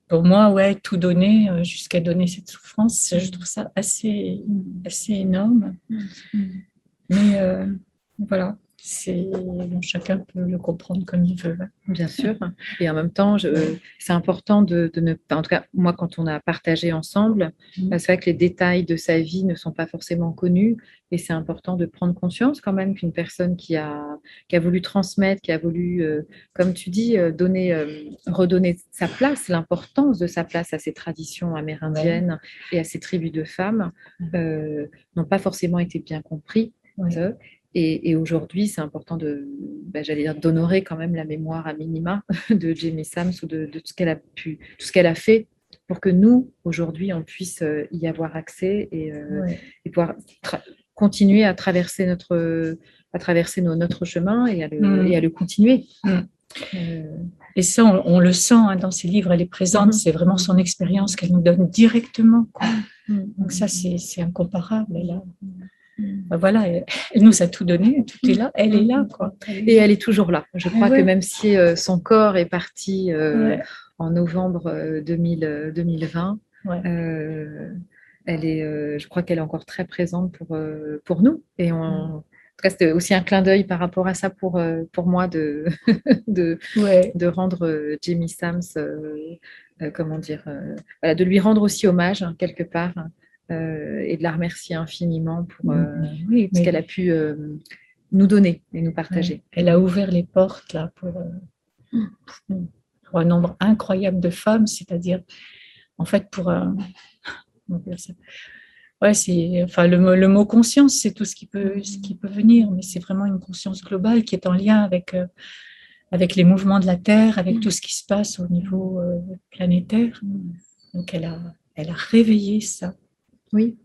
S2: Pour moi, tout donner jusqu'à donner cette souffrance, je trouve ça assez énorme. Mais voilà. chacun peut le comprendre comme il veut.
S1: Bien sûr. Et en même temps, c'est important de ne pas, en tout cas, moi, quand on a partagé ensemble, c'est vrai que les détails de sa vie ne sont pas forcément connus. Et c'est important de prendre conscience quand même qu'une personne qui a voulu transmettre, qui a voulu, comme tu dis, redonner sa place, l'importance de sa place à ces traditions amérindiennes et à ces tribus de femmes, n'ont pas forcément été bien compris. Et aujourd'hui, c'est important j'allais dire, d'honorer quand même la mémoire à minima de Jamie Sams ou de tout ce qu'elle a tout ce qu'elle a fait pour que nous, aujourd'hui, on puisse y avoir accès et pouvoir continuer à traverser notre chemin et à le continuer.
S2: Et ça, on le sent dans ses livres, elle est présente, c'est vraiment son expérience qu'elle nous donne directement, quoi. Donc ça, c'est incomparable. Voilà, elle nous a tout donné, tout est là, elle est là, quoi.
S1: Et elle est toujours là. Je crois que même si son corps est parti en novembre 2020, je crois qu'elle est encore très présente pour nous. Et en tout cas, c'était aussi un clin d'œil par rapport à ça pour moi de rendre Jamie Sams, comment dire, de lui rendre aussi hommage, quelque part. Et de la remercier infiniment pour ce qu'elle a pu nous donner et nous partager.
S2: Elle a ouvert les portes là, pour un nombre incroyable de femmes, c'est-à-dire, en fait, le mot conscience, c'est tout ce qui peut venir, mais c'est vraiment une conscience globale qui est en lien avec les mouvements de la Terre, avec tout ce qui se passe au niveau planétaire. Donc, elle a réveillé ça.
S1: Oui.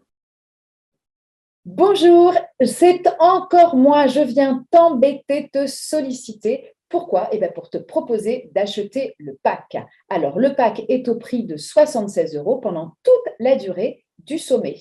S3: Bonjour, c'est encore moi. Je viens t'embêter, te solliciter. Pourquoi ? Pour te proposer d'acheter le pack. Alors, le pack est au prix de 76 € pendant toute la durée du sommet.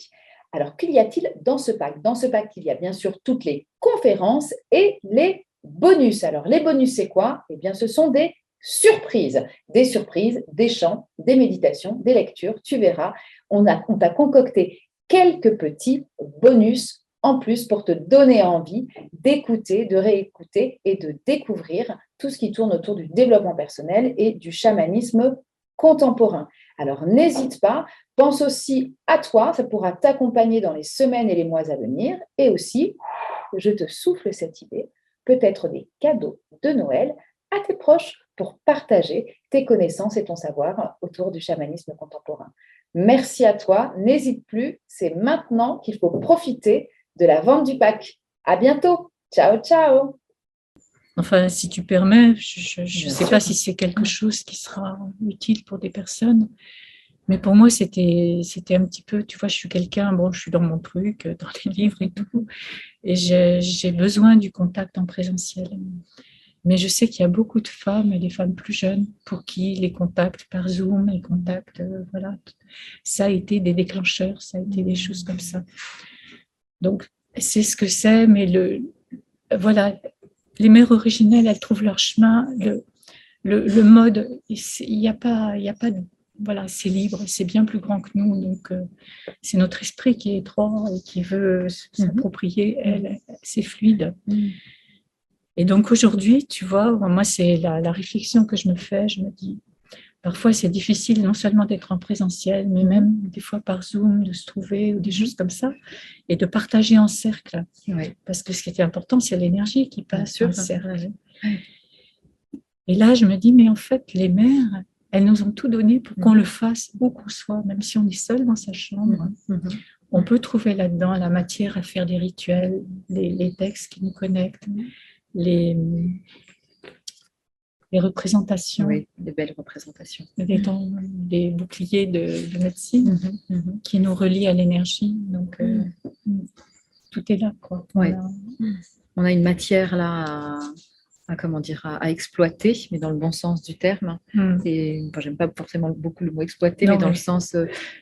S3: Alors, qu'y a-t-il dans ce pack ? Dans ce pack, il y a bien sûr toutes les conférences et les bonus. Alors, les bonus, c'est quoi ? Ce sont des surprises, des chants, des méditations, des lectures. Tu verras, on t'a concocté quelques petits bonus en plus pour te donner envie d'écouter, de réécouter et de découvrir tout ce qui tourne autour du développement personnel et du chamanisme contemporain. Alors, n'hésite pas, pense aussi à toi, ça pourra t'accompagner dans les semaines et les mois à venir. Et aussi, je te souffle cette idée, peut-être des cadeaux de Noël à tes proches pour partager tes connaissances et ton savoir autour du chamanisme contemporain. Merci à toi, n'hésite plus, c'est maintenant qu'il faut profiter de la vente du pack. À bientôt, ciao, ciao.
S2: Enfin, si tu permets, je ne sais pas si c'est quelque chose qui sera utile pour des personnes, mais pour moi, c'était un petit peu, tu vois, je suis quelqu'un, je suis dans mon truc, dans les livres et tout, et j'ai besoin du contact en présentiel. Mais je sais qu'il y a beaucoup de femmes, et des femmes plus jeunes, pour qui les contacts par Zoom, les contacts, ça a été des déclencheurs, ça a été des choses comme ça. Donc, c'est ce que c'est, mais les mères originelles, elles trouvent leur chemin. Le mode, il n'y a pas c'est libre, c'est bien plus grand que nous. Donc, c'est notre esprit qui est étroit et qui veut s'approprier. C'est fluide. Et donc, aujourd'hui, tu vois, moi, c'est la réflexion que je me fais. Je me dis, parfois, c'est difficile non seulement d'être en présentiel, mais même des fois par Zoom, de se trouver ou des choses comme ça, et de partager en cercle. Parce que ce qui était important, c'est l'énergie qui passe en cercle. Et là, je me dis, mais en fait, les mères, elles nous ont tout donné pour qu'on le fasse où qu'on soit, même si on est seul dans sa chambre. On peut trouver là-dedans la matière à faire des rituels, les textes qui nous connectent, les représentations.
S1: Oui, des belles représentations.
S2: Des boucliers de médecine qui nous relient à l'énergie. Donc, tout est là, quoi.
S1: On a une matière là à exploiter, mais dans le bon sens du terme. Et j'aime pas forcément beaucoup le mot exploiter, mais dans le sens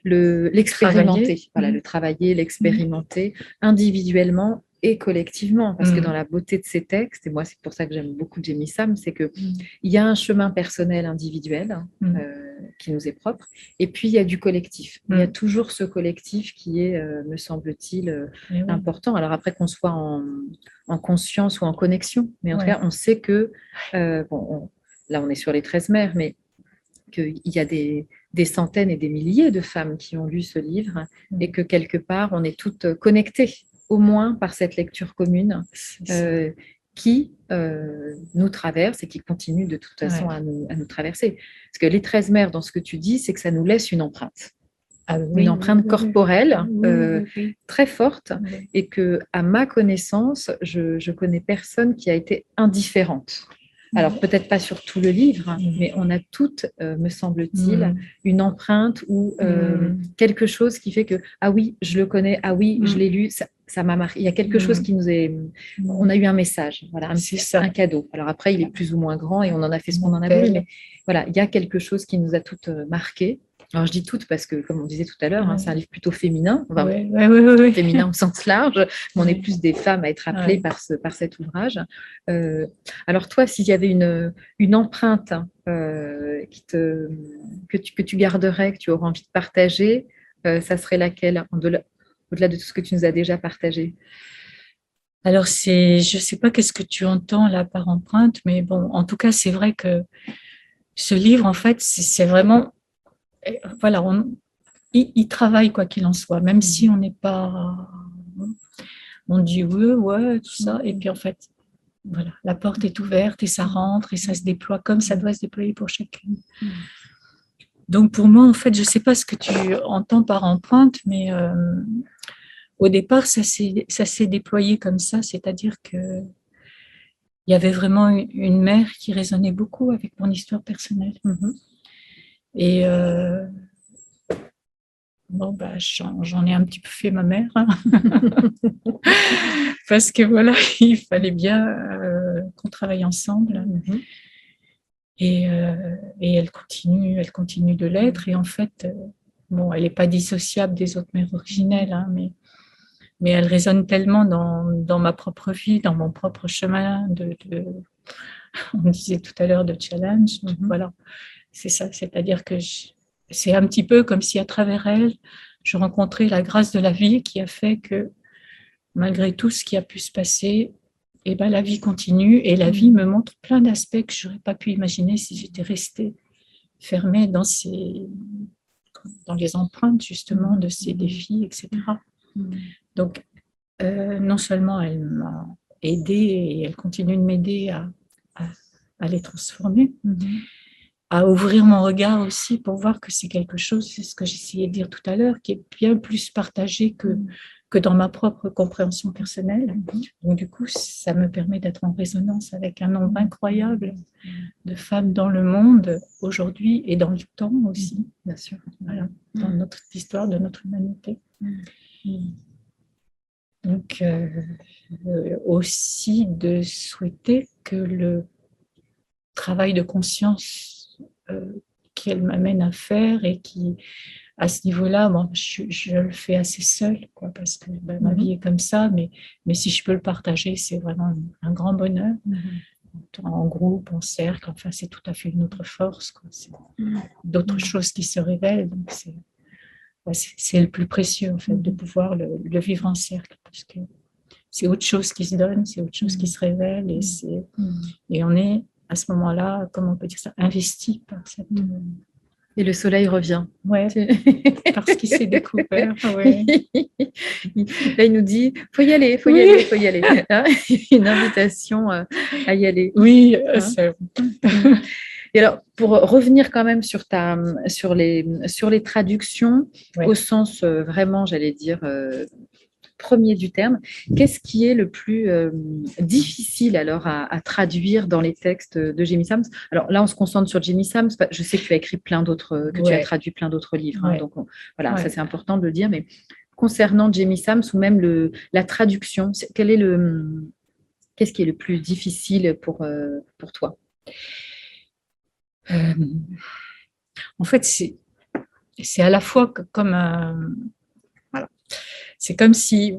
S1: l'expérimenter. Le travailler, l'expérimenter individuellement et collectivement, parce que dans la beauté de ces textes, et moi c'est pour ça que j'aime beaucoup Jamie Sam, c'est qu'il y a un chemin personnel individuel qui nous est propre, et puis il y a du collectif. Il y a toujours ce collectif qui est, me semble-t-il, important. Alors après qu'on soit en conscience ou en connexion, mais en tout cas on sait que, là on est sur les 13 mères, mais qu'il y a des centaines et des milliers de femmes qui ont lu ce livre et que quelque part, on est toutes connectées, au moins par cette lecture commune qui nous traverse et qui continue de toute façon à nous traverser. Parce que les 13 mères, dans ce que tu dis, c'est que ça nous laisse une empreinte. Une empreinte corporelle très forte et que, à ma connaissance, je connais personne qui a été indifférente. Alors, peut-être pas sur tout le livre, mais on a toutes, me semble-t-il, une empreinte ou quelque chose qui fait que, ah oui, je le connais, ah oui, je l'ai lu, ça m'a marqué. Il y a quelque chose qui nous est... On a eu un message, voilà, un cadeau. Alors après, il est plus ou moins grand et on en a fait ce qu'on en a voulu, mais voilà, il y a quelque chose qui nous a toutes marquées. Alors, je dis toutes parce que, comme on disait tout à l'heure, c'est un livre plutôt féminin, féminin au sens large, mais on est plus des femmes à être appelées par cet ouvrage. Alors, toi, s'il y avait une empreinte que tu garderais, que tu aurais envie de partager, ça serait laquelle, au-delà de tout ce que tu nous as déjà partagé?
S2: Alors, je ne sais pas qu'est-ce que tu entends là par empreinte, mais bon, en tout cas, c'est vrai que ce livre, en fait, c'est vraiment... Voilà, il travaille quoi qu'il en soit, même si on n'est pas... On dit ouais, tout ça, et puis en fait, voilà, la porte est ouverte et ça rentre et ça se déploie comme ça doit se déployer pour chacune. Donc pour moi, en fait, je ne sais pas ce que tu entends par empreinte, mais au départ, ça s'est déployé comme ça, c'est-à-dire que il y avait vraiment une mère qui résonnait beaucoup avec mon histoire personnelle. Et j'en ai un petit peu fait ma mère, parce que voilà, il fallait bien qu'on travaille ensemble. Et elle continue de l'être. Et en fait, elle n'est pas dissociable des autres mères originelles, mais elle résonne tellement dans ma propre vie, dans mon propre chemin on disait tout à l'heure de challenge. Voilà, c'est ça, c'est-à-dire que c'est un petit peu comme si à travers elle, je rencontrais la grâce de la vie qui a fait que malgré tout ce qui a pu se passer, la vie continue et la vie me montre plein d'aspects que je n'aurais pas pu imaginer si j'étais restée fermée dans les empreintes justement de ces défis, etc. Donc, non seulement elle m'a aidée et elle continue de m'aider à les transformer, à ouvrir mon regard aussi pour voir que c'est quelque chose, c'est ce que j'essayais de dire tout à l'heure, qui est bien plus partagé que dans ma propre compréhension personnelle. Donc du coup, ça me permet d'être en résonance avec un nombre incroyable de femmes dans le monde aujourd'hui et dans le temps aussi, bien sûr, voilà, dans notre histoire de notre humanité. Donc aussi de souhaiter que le travail de conscience qu'elle m'amène à faire et qui, à ce niveau-là, je le fais assez seule, parce que ma vie est comme ça, mais si je peux le partager, c'est vraiment un grand bonheur. En groupe, en cercle, enfin, c'est tout à fait une autre force, c'est d'autres choses qui se révèlent. Donc c'est le plus précieux, en fait, de pouvoir le vivre en cercle, parce que c'est autre chose qui se donne, c'est autre chose qui se révèle, et on est à ce moment-là, comment on peut dire ça, investi par cette...
S1: Et le soleil revient.
S2: Ouais, parce qu'il s'est découvert. Ouais.
S1: Là, il nous dit, faut y aller. Hein, une invitation à y aller.
S2: Oui,
S1: c'est... Et alors, pour revenir quand même sur les traductions, au sens vraiment, j'allais dire, premier du terme, qu'est-ce qui est le plus difficile alors à traduire dans les textes de Jamie Sams? Alors là, on se concentre sur Jamie Sams. Je sais que tu as écrit tu as traduit plein d'autres livres. Donc voilà, ça c'est important de le dire. Mais concernant Jamie Sams ou même la traduction, qu'est-ce qui est le plus difficile pour toi?
S2: En fait, c'est à la fois comme voilà. C'est comme si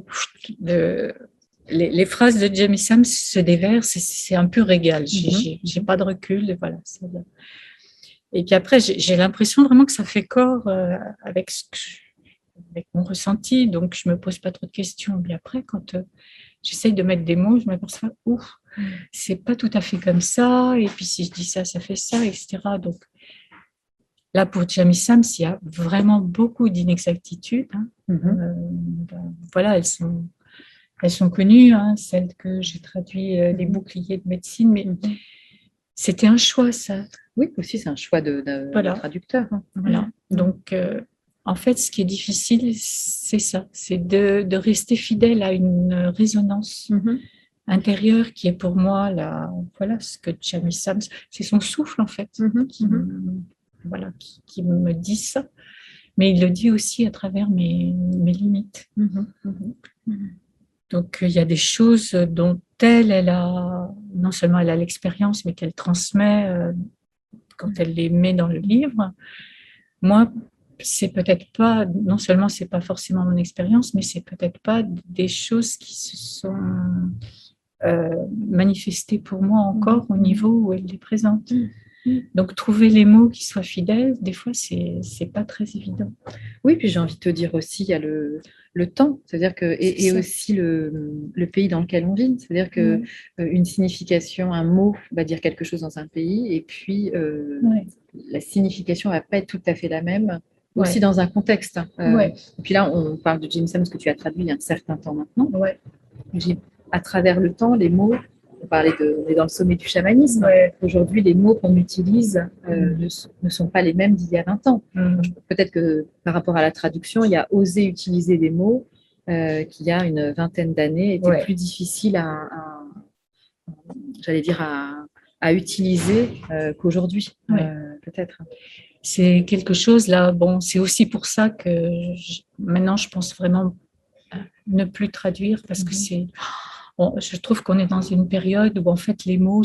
S2: les phrases de Jamie Sams se déversent, c'est un pur régal. J'ai pas de recul, et voilà. Et puis après, j'ai l'impression vraiment que ça fait corps avec avec mon ressenti, donc je me pose pas trop de questions. Mais après, quand j'essaye de mettre des mots, je m'aperçois, ouf, c'est pas tout à fait comme ça. Et puis si je dis ça, ça fait ça, etc. Donc là, pour Jamie Sams, il y a vraiment beaucoup d'inexactitudes. Hein. Voilà, elles sont connues, hein, celles que j'ai traduit les boucliers de médecine, mais c'était un choix, ça.
S1: Oui, aussi, c'est un choix de traducteur. Hein.
S2: Voilà. Donc, en fait, ce qui est difficile, c'est ça, c'est de rester fidèle à une résonance intérieure qui est pour moi, voilà, ce que Jamie Sams, c'est son souffle, en fait, qui me dit ça. Mais il le dit aussi à travers mes limites. Donc, il y a des choses dont non seulement elle a l'expérience, mais qu'elle transmet quand elle les met dans le livre. Moi, c'est peut-être pas, non seulement c'est pas forcément mon expérience, mais c'est peut-être pas des choses qui se sont manifestées pour moi encore au niveau où elle les présente. Donc, trouver les mots qui soient fidèles, des fois, c'est pas très évident.
S1: Oui, puis j'ai envie de te dire aussi, il y a le temps, c'est-à-dire que, et aussi le pays dans lequel on vit, c'est-à-dire que une signification, un mot va dire quelque chose dans un pays, et puis la signification va pas être tout à fait la même, aussi dans un contexte. Et puis là, on parle de Jim Sams que tu as traduit il y a un certain temps maintenant. À travers le temps, les mots, on est dans le sommet du chamanisme. Aujourd'hui, les mots qu'on utilise ne sont pas les mêmes d'il y a 20 ans. Peut-être que par rapport à la traduction, il y a osé utiliser des mots qui, il y a une vingtaine d'années, étaient plus difficiles à utiliser qu'aujourd'hui, peut-être.
S2: C'est quelque chose là, bon, c'est aussi pour ça que maintenant je pense vraiment ne plus traduire parce que je trouve qu'on est dans une période où en fait les mots,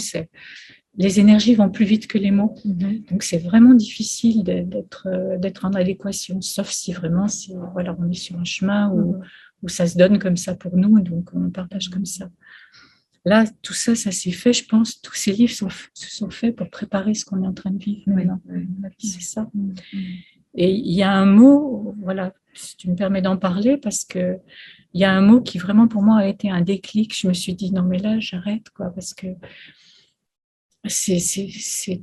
S2: les énergies vont plus vite que les mots. Donc c'est vraiment difficile d'être en adéquation, sauf si vraiment on est sur un chemin où ça se donne comme ça pour nous, donc on partage comme ça. Là, tout ça s'est fait, je pense, tous ces livres se sont faits pour préparer ce qu'on est en train de vivre maintenant. C'est ça. Et il y a un mot, voilà, si tu me permets d'en parler, parce que il y a un mot qui vraiment pour moi a été un déclic. Je me suis dit non mais là j'arrête quoi, parce que c'est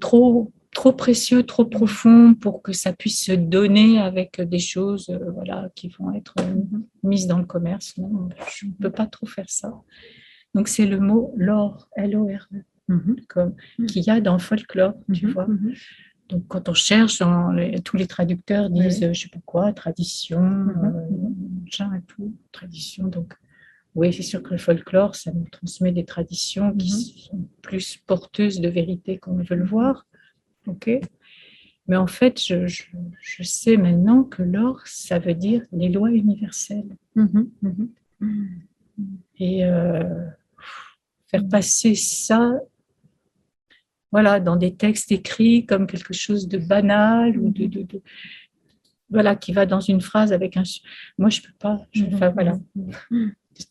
S2: trop précieux, trop profond pour que ça puisse se donner avec des choses qui vont être mises dans le commerce. Non, je ne peux pas trop faire ça. Donc c'est le mot lore, L-O-R-E, qu'il y a dans le folklore, tu vois. Donc quand on cherche, tous les traducteurs disent je ne sais pas quoi, tradition, et tout, tradition. Donc oui, c'est sûr que le folklore, ça nous transmet des traditions qui sont plus porteuses de vérité qu'on veut le voir. Mais en fait, je sais maintenant que l'or, ça veut dire les lois universelles. Et faire passer ça dans des textes écrits comme quelque chose de banal ou qui va dans une phrase avec un... Moi, je ne peux pas. Voilà. Tu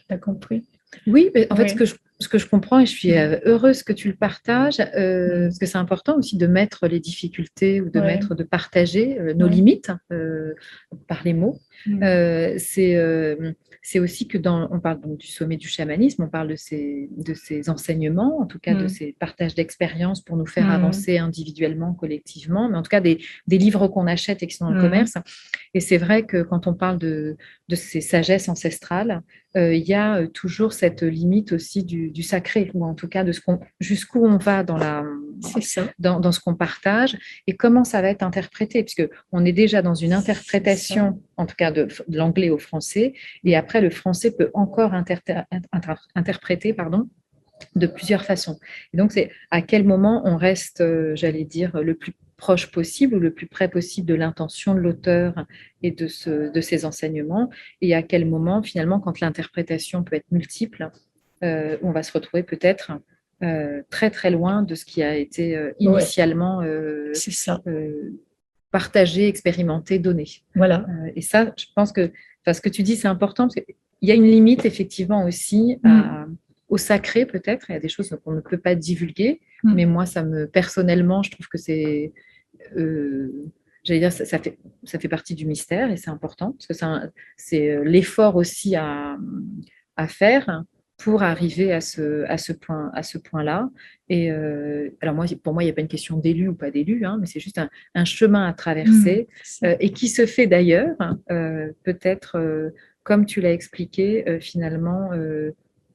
S2: as compris?
S1: Oui, mais en fait, ce que je comprends, et je suis heureuse que tu le partages, parce que c'est important aussi de mettre les difficultés ou de partager nos limites par les mots. C'est aussi que on parle donc du sommet du chamanisme, on parle de ces enseignements, en tout cas de ces partages d'expériences pour nous faire avancer individuellement, collectivement, mais en tout cas des livres qu'on achète et qui sont dans le commerce. Et c'est vrai que quand on parle de ces sagesses ancestrales, il y a toujours cette limite aussi du sacré, ou en tout cas de jusqu'où on va dans ce qu'on partage et comment ça va être interprété, puisque on est déjà dans une interprétation, en tout cas de l'anglais au français, et après le français peut encore interpréter de plusieurs façons. Et donc c'est à quel moment on reste, j'allais dire, le plus proche possible ou le plus près possible de l'intention de l'auteur et de ses enseignements, et à quel moment finalement, quand l'interprétation peut être multiple, on va se retrouver peut-être très très loin de ce qui a été initialement partagé, expérimenté, donné.
S2: Voilà.
S1: Et ça, je pense que ce que tu dis, c'est important, parce qu'il il y a une limite effectivement aussi au sacré peut-être. Il y a des choses qu'on ne peut pas divulguer, mais moi, personnellement, je trouve que c'est, j'allais dire, ça fait partie du mystère et c'est important parce que c'est l'effort aussi à faire pour arriver à ce point-là. Et alors pour moi, il n'y a pas une question d'élu ou pas d'élu, mais c'est juste un chemin à traverser et qui se fait d'ailleurs, peut-être, comme tu l'as expliqué, finalement,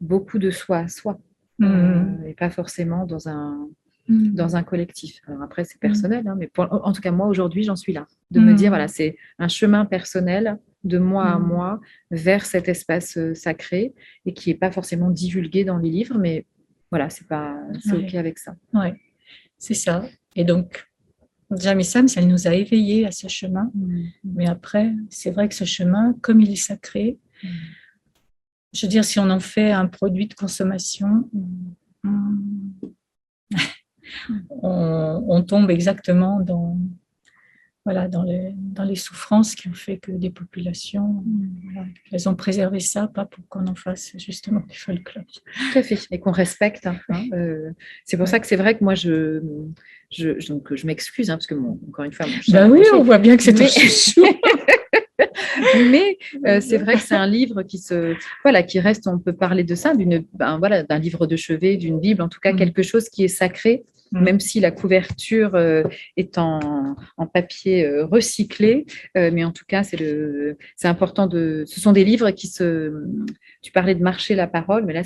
S1: beaucoup de soi à soi et pas forcément dans un collectif. Alors après, c'est personnel, mais en tout cas, moi, aujourd'hui, j'en suis là. De me dire, voilà, c'est un chemin personnel de moi à moi vers cet espace sacré et qui n'est pas forcément divulgué dans les livres, mais voilà, c'est OK avec ça.
S2: Oui, c'est ça. Et donc, Jamie Sams, elle nous a éveillés à ce chemin. Mais après, c'est vrai que ce chemin, comme il est sacré, je veux dire, si on en fait un produit de consommation, on tombe exactement dans les souffrances qui ont fait que des populations, elles ont préservé ça, pas pour qu'on en fasse justement du folklore.
S1: Tout à fait, et qu'on respecte. C'est pour ça que c'est vrai que moi, je m'excuse, parce que, encore une fois...
S2: oui, on voit bien que c'est ton chouchou.
S1: Mais c'est vrai que c'est un livre qui reste, on peut parler de ça, d'un livre de chevet, d'une Bible, en tout cas quelque chose qui est sacré, même si la couverture est en papier recyclé. Mais en tout cas, c'est important ce sont des livres tu parlais de marcher la parole, mais là,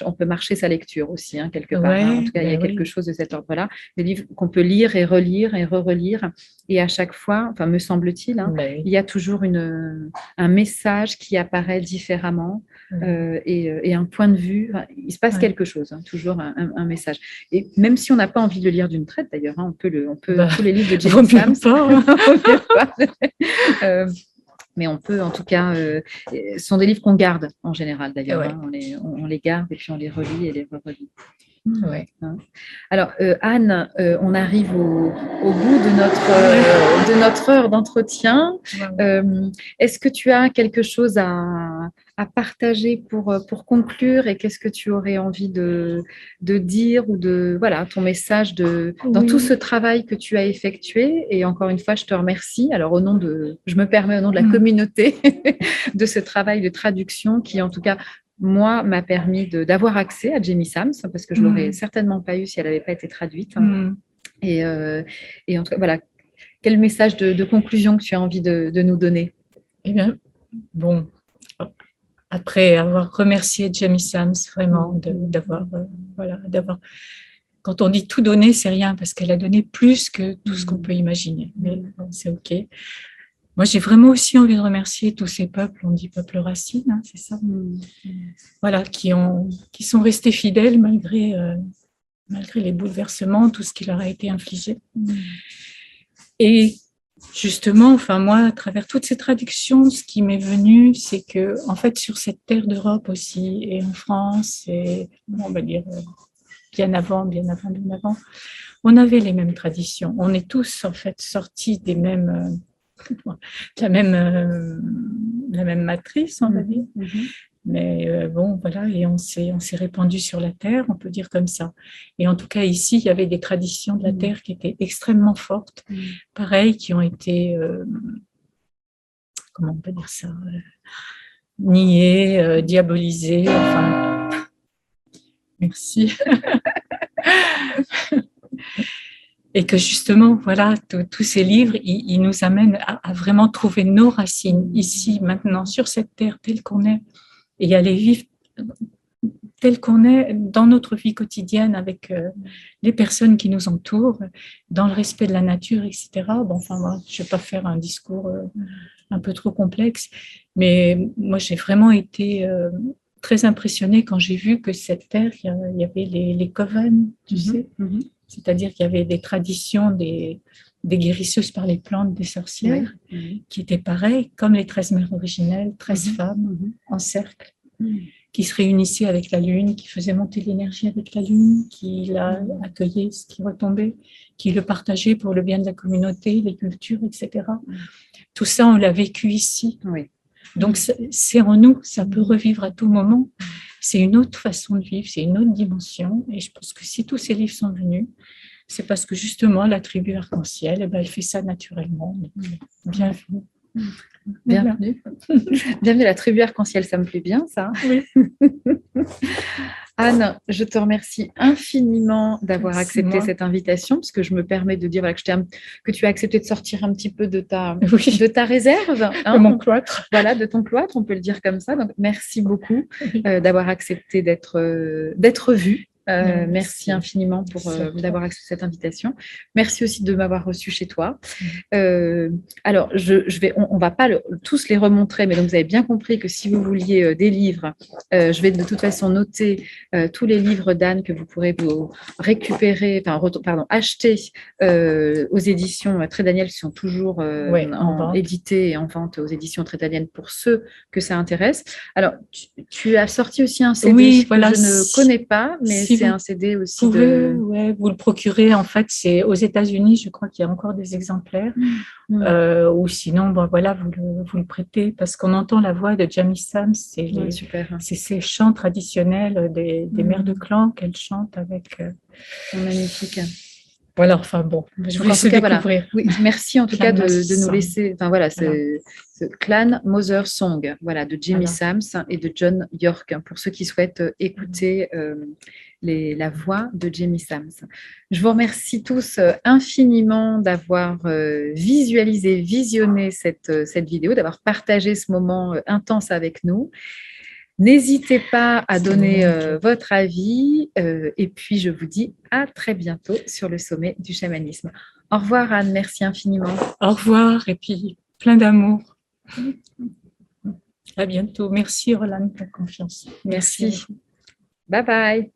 S1: on peut marcher sa lecture aussi, quelque part. En tout cas, il y a quelque chose de cet ordre-là. Des livres qu'on peut lire et relire et re-relire. Et à chaque fois, enfin, me semble-t-il, il y a toujours un message qui apparaît différemment et un point de vue. Il se passe quelque chose, toujours un message. Et même si on n'a pas envie de le lire d'une traite, d'ailleurs, on peut tous les livres de Jamie Sams. Mais on peut, en tout cas, ce sont des livres qu'on garde en général, d'ailleurs. On les garde et puis on les relit et les re-relit. Alors, Anne, on arrive au bout de notre heure d'entretien. Est-ce que tu as quelque chose à partager pour conclure et qu'est-ce que tu aurais envie de dire ou ton message dans tout ce travail que tu as effectué? Et encore une fois, je te remercie. Alors, je me permets au nom de la communauté de ce travail de traduction qui, en tout cas, moi, m'a permis d'avoir accès à Jamie Sams, parce que je ne l'aurais certainement pas eu si elle n'avait pas été traduite. Et en tout cas, voilà, quel message de conclusion que tu as envie de nous donner?
S2: Eh bien, bon, après avoir remercié Jamie Sams, vraiment, d'avoir, quand on dit tout donner, c'est rien, parce qu'elle a donné plus que tout ce qu'on peut imaginer. Mais bon, c'est OK. Moi, j'ai vraiment aussi envie de remercier tous ces peuples, on dit peuples racines, c'est ça, voilà, qui sont restés fidèles malgré les bouleversements, tout ce qui leur a été infligé. Et justement, enfin moi, à travers toutes ces traductions, ce qui m'est venu, c'est que, en fait, sur cette terre d'Europe aussi, et en France, et on va dire bien avant, on avait les mêmes traditions. On est tous en fait sortis des mêmes la même matrice, on va dire. Mais bon, voilà, et on s'est répandu sur la terre, on peut dire comme ça. Et en tout cas, ici, il y avait des traditions de la terre qui étaient extrêmement fortes, pareil, qui ont été, comment on peut dire ça, niées, diabolisées, enfin, merci. Et que justement, voilà, tous ces livres, ils nous amènent à vraiment trouver nos racines ici, maintenant, sur cette terre telle qu'on est, et à les vivre telle qu'on est dans notre vie quotidienne avec les personnes qui nous entourent, dans le respect de la nature, etc. Bon, enfin, moi, je ne vais pas faire un discours un peu trop complexe, mais moi, j'ai vraiment été très impressionnée quand j'ai vu que cette terre, il y avait les coven, tu sais. C'est-à-dire qu'il y avait des traditions des guérisseuses par les plantes, des sorcières, qui étaient pareilles, comme les 13 mères originelles, 13 femmes en cercle, qui se réunissaient avec la lune, qui faisaient monter l'énergie avec la lune, qui la accueillaient, ce qui retombait, qui le partageaient pour le bien de la communauté, les cultures, etc. Tout ça, on l'a vécu ici. Donc, c'est en nous, ça peut revivre à tout moment. C'est une autre façon de vivre, c'est une autre dimension. Et je pense que si tous ces livres sont venus, c'est parce que justement, la tribu arc-en-ciel, eh ben, elle fait ça naturellement. Bienvenue.
S1: Bienvenue. Bienvenue à la tribu arc-en-ciel, ça me plaît bien, ça.
S2: Oui.
S1: Anne, je te remercie infiniment d'avoir
S2: C'est
S1: accepté
S2: moi.
S1: cette invitation, parce que je me permets de dire voilà, que tu as accepté de sortir un petit peu de ta
S2: Oui.
S1: de ta réserve,
S2: De mon cloître.
S1: Voilà, de ton cloître, on peut le dire comme ça. Donc, merci beaucoup
S2: Oui.
S1: d'avoir accepté d'être vue. Merci
S2: Merci.
S1: infiniment d'avoir accepté cette invitation. Merci aussi de m'avoir reçue chez toi. Alors, on va pas tous les remontrer, mais donc vous avez bien compris que si vous vouliez des livres, je vais de toute façon noter tous les livres d'Anne que vous pourrez vous récupérer, acheter aux éditions Très Daniel, qui sont toujours
S2: Ouais, en vente.
S1: édités et en vente aux éditions Très Daniel pour ceux que ça intéresse. Alors, tu as sorti aussi un CD
S2: Oui, voilà,
S1: que je ne connais pas, mais
S2: si
S1: c'est
S2: vous
S1: un CD aussi
S2: pouvez, ouais, vous le procurer. En fait, c'est aux États-Unis, je crois qu'il y a encore des exemplaires. Ou sinon, bon, voilà, vous le prêtez parce qu'on entend la voix de Jamie Sams.
S1: Super.
S2: C'est ces chants traditionnels des mères de clan qu'elle chante avec.
S1: Magnifique.
S2: Voilà, enfin bon, je vous laisse le découvrir. Voilà.
S1: Oui, merci en tout cas de nous laisser. Enfin voilà, c'est Clan Mother Song, voilà, de Jimmy Sams et de John York, pour ceux qui souhaitent écouter la voix de Jimmy Sams. Je vous remercie tous infiniment d'avoir visionné cette vidéo, d'avoir partagé ce moment intense avec nous. N'hésitez pas à donner votre avis et puis je vous dis à très bientôt sur le sommet du chamanisme. Au revoir Anne, merci infiniment.
S2: Au revoir et puis plein d'amour. À bientôt. Merci Rolande pour ta confiance.
S1: Merci. Bye bye.